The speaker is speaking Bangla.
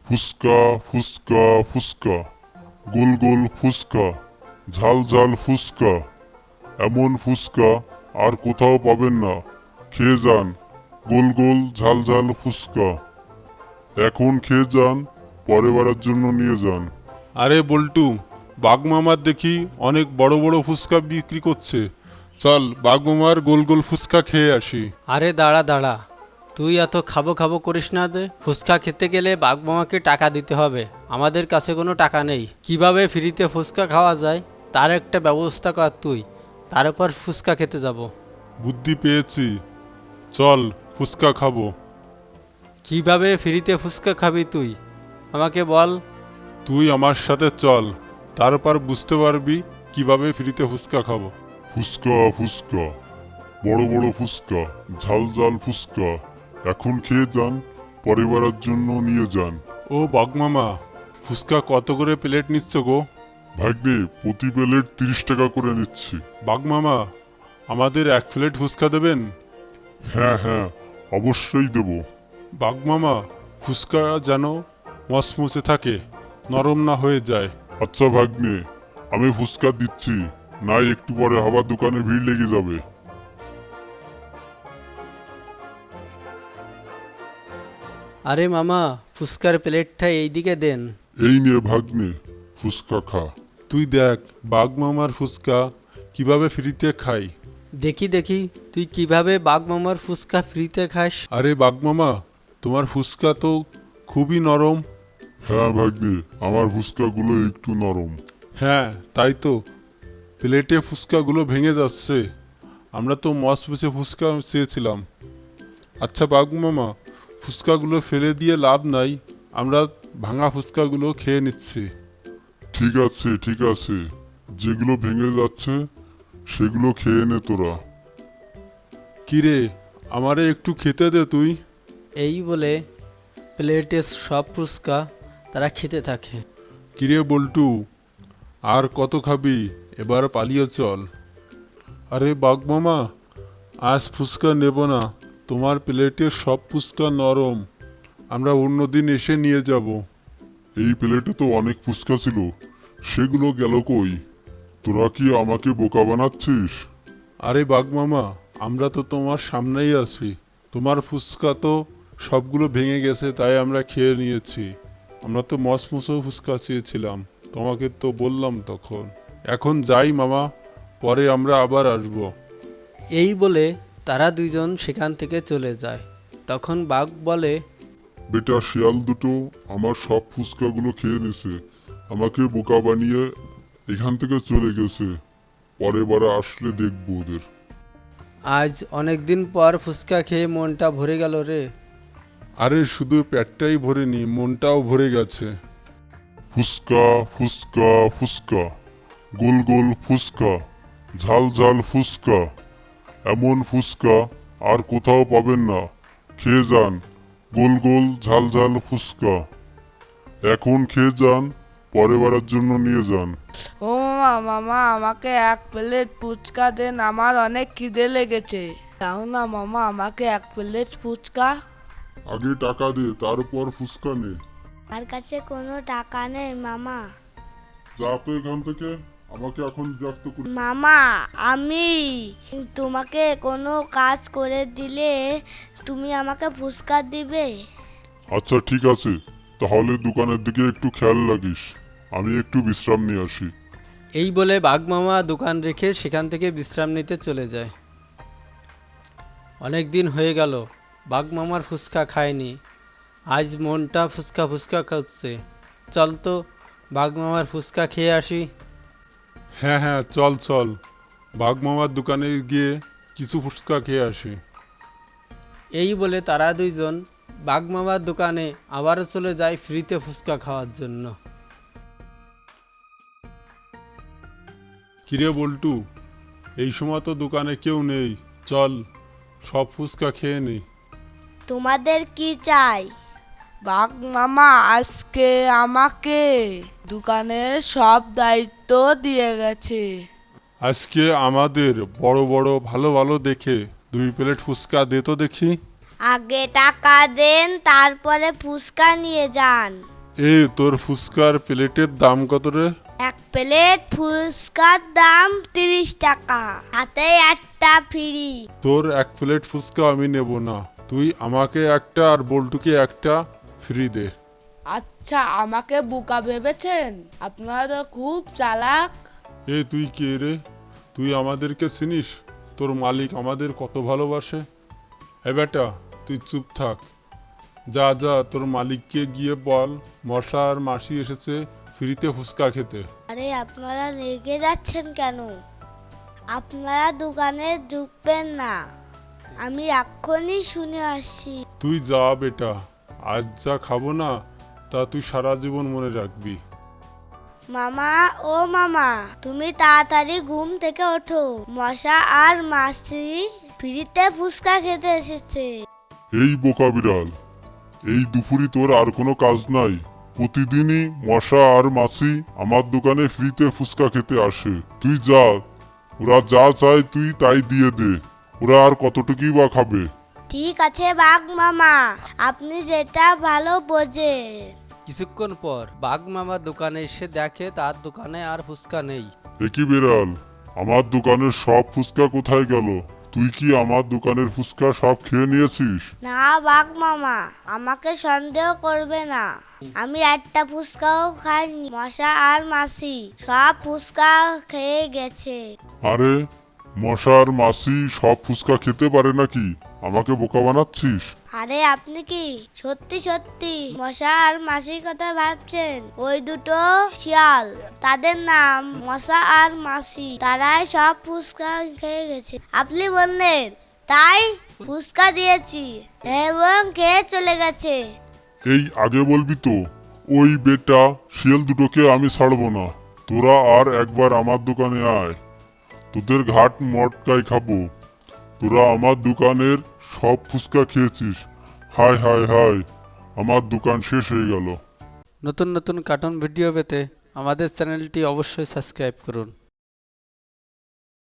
ফুচকা ফুচকা ফুচকা, গোল গোল ফুচকা, ঝাল ঝাল ফুচকা। এমন ফুচকা আর কোথাও পাবেন না। খেয়ে যান গোল গোল ঝাল ঝাল ফুচকা। এখন খেয়ে যান, পরে বারের জন্য নিয়ে যান। আরে বল্টু, বাঘমামার দেখি অনেক বড় বড় ফুচকা বিক্রি করছে। চল বাঘমামার গোল গোল ফুচকা খেয়ে আসি। আরে দাঁড়া দাঁড়া, তুই এত খাবো খাবো করিস না দে। ফুচকা খেতে গেলে বাঘমামাকে টাকা দিতে হবে, আমাদের কাছে কোনো টাকা নেই। কিভাবে ফ্রিতে ফুচকা খাওয়া যায় তার একটা ব্যবস্থা কর তুই, তার উপর ফুচকা খেতে যাব। বুদ্ধি পেয়েছি, চল ফুচকা খাবো। কিভাবে ফ্রিতে ফুচকা খাবি তুই আমাকে বল। তুই আমার সাথে চল, তারপর বুঝতে পারবি কিভাবে ফ্রিতে ফুচকা খাবো। ফুচকা ফুচকা, বড় বড় ফুচকা, ঝাল ঝাল ফুচকা। এখন খেয়ে যান, পরে বারের জন্য নিয়ে যান। ও বাঘমামা, ফুচকা কত করে প্লেট নিচ্ছ গো? ভাগ্নে, প্রতি প্লেট 30 টাকা করে নিচ্ছি। বাঘমামা, আমাদের 1 প্লেট ফুচকা দেবেন? হ্যাঁ হ্যাঁ, অবশ্যই দেব। বাঘমামা, ফুচকা যেন মচমচে থাকে, নরম না হয়ে যায়। আচ্ছা ভাগ্নে, আমি ফুচকা দিচ্ছি, নাই একটু পরে আবার দোকানে ভিড় লেগে যাবে। আরে মামা, ফুচকার প্লেটটা এইদিকে দেন। এই নে ভাগ্নে, ফুচকা খা। তুই দেখ বাঘমামার ফুচকা কিভাবে ফ্রিতে খাই। দেখি দেখি তুই কিভাবে বাঘমামার ফুচকা ফ্রিতে খাস। আরে বাঘমামা, তোমার ফুচকা তো খুবই নরম। হ্যাঁ ভাগ্নে, আমার ফুচকাগুলো একটু নরম। হ্যাঁ তাই তো, প্লেটে ফুচকাগুলো ভেঙে যাচ্ছে। আমরা তো মচমচে ফুচকা চেয়েছিলাম। আচ্ছা বাঘমামা, ফুচকাগুলো ফেলে দিয়ে লাভ নাই, আমরা ভাঙা ফুচকাগুলো খেয়ে নিচ্ছি। ঠিক আছে ঠিক আছে, যেগুলো ভেঙে যাচ্ছে সেগুলো খেয়ে নে তোরা। কিরে, আমারে একটু খেতে দে তুই। এই বলে প্লেটে সব ফুচকা তারা খেতে থাকে। কিরে বল্টু, আর কত খাবি? এবার পালিয়ে চল। আরে বাঘমামা, আজ ফুচকা নেব না, তোমার প্লেটের সব ফুচকা নরম, আমরা অন্যদিন এসে নিয়ে যাব। এই প্লেটে তো অনেক ফুচকা ছিল, সেগুলো গেল কই? তোরা কি আমাকে বোকা বানাচ্ছিস? আরে বাঘমামা, আমরা তো তোমার সামনেই আছি, তোমার ফুচকা তো সবগুলো ভেঙে গেছে, তাই আমরা খেয়ে নিয়েছি। আমরা তো মচমচো ফুচকা চেয়েছিলাম, তোমাকে তো বললাম তখন। এখন যাই মামা, পরে আমরা আবার আসবো। এই বলে তারা দুইজন সেখান থেকে চলে যায়। তখন বাঘ বলে, বেটা শিয়াল দুটো আমার সব ফুচকাগুলো খেয়ে নিছে, আমাকে বোকা বানিয়ে এখান থেকে চলে গেছে। পরে বারে আসলে দেখবো ওদের। আজ অনেক দিন পর ফুচকা খেয়ে মনটা ভরে গেল রে। আরে শুধু পেটটাই ভরেনি, মনটাও ভরে গেছে। ফুচকা ফুচকা ফুচকা, গোল গোল ফুচকা, ঝাল ঝাল ফুচকা। এমন ফুচকা আর কোথাও পাবেন না। খেয়ে যান গোল গোল ঝাল ঝাল ফুচকা। এখন খেয়ে যান, পরে বারের জন্য নিয়ে যান। ও মামা, আমাকে 1 প্লেট ফুচকা দেন, আমার অনেক খিদে লেগেছে। দাও না মামা, আমাকে 1 প্লেট ফুচকা। আগে টাকা দে, তারপর ফুচকা নে। আমার কাছে কোনো টাকা নেই মামা। যা তো এখান থেকে, আমাকে এখন বিরক্ত করি। মামা, আমি তোমাকে কোনো কাজ করে দিলে তুমি আমাকে ফুচকা দিবে? আচ্ছা ঠিক আছে, তাহলে দোকানের দিকে একটু খেয়াল রাখিস, আমি একটু বিশ্রাম নিয়ে আসি। এই বলে বাঘমামা দোকান রেখে সেখান থেকে বিশ্রাম নিতে চলে যায়। অনেক দিন হয়ে গেল বাঘমামার ফুচকা খায়নি, আজ মনটা ফুচকা ফুচকা করছে। চল তো বাঘমামার ফুচকা খেয়ে আসি। হ্যাঁ হ্যাঁ, চল চল, বাঘমামার দোকানে গিয়ে কিছু ফুচকা খেয়ে আসি। এই বলে তারা দুইজন বাঘমামার দোকানে আবারও চলে যায় ফ্রিতে ফুচকা খাওয়ার জন্য। কিরে বল্টু, এই সময় তো দোকানে কেউ নেই, চল সব ফুচকা খেয়ে নি। তোমাদের কি চাই? বাঘ মামা আজকে আমাকে দোকানের সব দায়িত্ব দিয়ে গেছে। আজকে আমাদের বড় বড় ভালো ভালো দেখে 2 প্লেট ফুচকা দে তো দেখি। আগে টাকা দেন, তারপরে ফুচকা নিয়ে যান। এ তোর ফুচকার প্লেটের দাম কত রে? এক প্লেট ফুচকার দাম 30 টাকা, হাতে একটা ফ্রি। তোর এক প্লেট ফুচকা আমি নেব না, তুই আমাকে একটা আর বল্টুকে একটা ফ্রি দে। আচ্ছা, আমাকে বোকা ভেবেছেন? আপনারা তো খুব চালাক। এ তুই কে রে? তুই আমাদেরকে চিনিস? তোর মালিক আমাদের কত ভালোবাসে। এ বেটা, তুই চুপ থাক। যা যা, তোর মালিককে গিয়ে বল মশা আর মাসি এসেছে ফ্রিতে ফুচকা খেতে। আরে আপনারা রেগে যাচ্ছেন কেন? আপনারা দোকানে ঢুকবেন না, আমি এক্ষুনি শুনে আসছি। তুই যা বেটা, আজ যা খাবো না তা তুই সারা জীবন মনে রাখবি। মামা, ও মামা, তুমি তাড়াতাড়ি ঘুম থেকে ওঠো, মশা আর মাছি ফ্রিতে ফুচকা খেতে এসেছে। এই বোকা বিড়াল, এই দুপুরে তোর আর কোনো কাজ নাই? প্রতিদিনই মশা আর মাছি আমার দোকানে ফ্রিতে ফুচকা খেতে আসে। তুই যা, ওরা যা চায় তুই তাই দিয়ে দে। ওরা আর কতটুকুই বা খাবে? ঠিক আছে বাঘ মামা, আপনি যেটা ভালো বোঝেন। কিছুক্ষণ পর বাঘ মামা দোকানে এসে দেখে তার দোকানে আর ফুচকা নেই। একই বিড়াল, আমার দোকানের সব ফুচকা কোথায় গেল? তুই কি আমার দোকানের ফুচকা সব খেয়ে নিয়েছিস? না বাঘ মামা, আমাকে সন্দেহ করবে না, আমি একটা ফুচকাও খাইনি, মশা আর মাছি সব ফুচকা খেয়ে গেছে। আরে, মশা আর মাছি সব ফুচকা খেতে পারে নাকি? আমাকে বোকা বানাচ্ছিস? আরে আপনি কি সত্যি সত্যি মশা আর মাছির কথা ভাবছেন? ওই দুটো শিয়াল, তাদের নাম মশা আর মাছি, তারাই সব ফুচকা খেয়ে গেছে। আপনি বললেন তাই ফুচকা দিয়েছি এবং খেয়ে চলে গেছে। এই আগে বলবি তো। ওই বেটা শিয়াল দুটোকে আমি ছাড়বো না। তোরা আর একবার আমার দোকানে আয়, তোদের ঘাট মটকাই খাবো। তোরা আমার দোকানের সব ফুচকা খেয়েছিস। হায় হায় হায়, আমার দোকান শেষ হয়ে গেল। নতুন নতুন কার্টুন ভিডিও পেতে আমাদের চ্যানেলটি অবশ্যই সাবস্ক্রাইব করুন।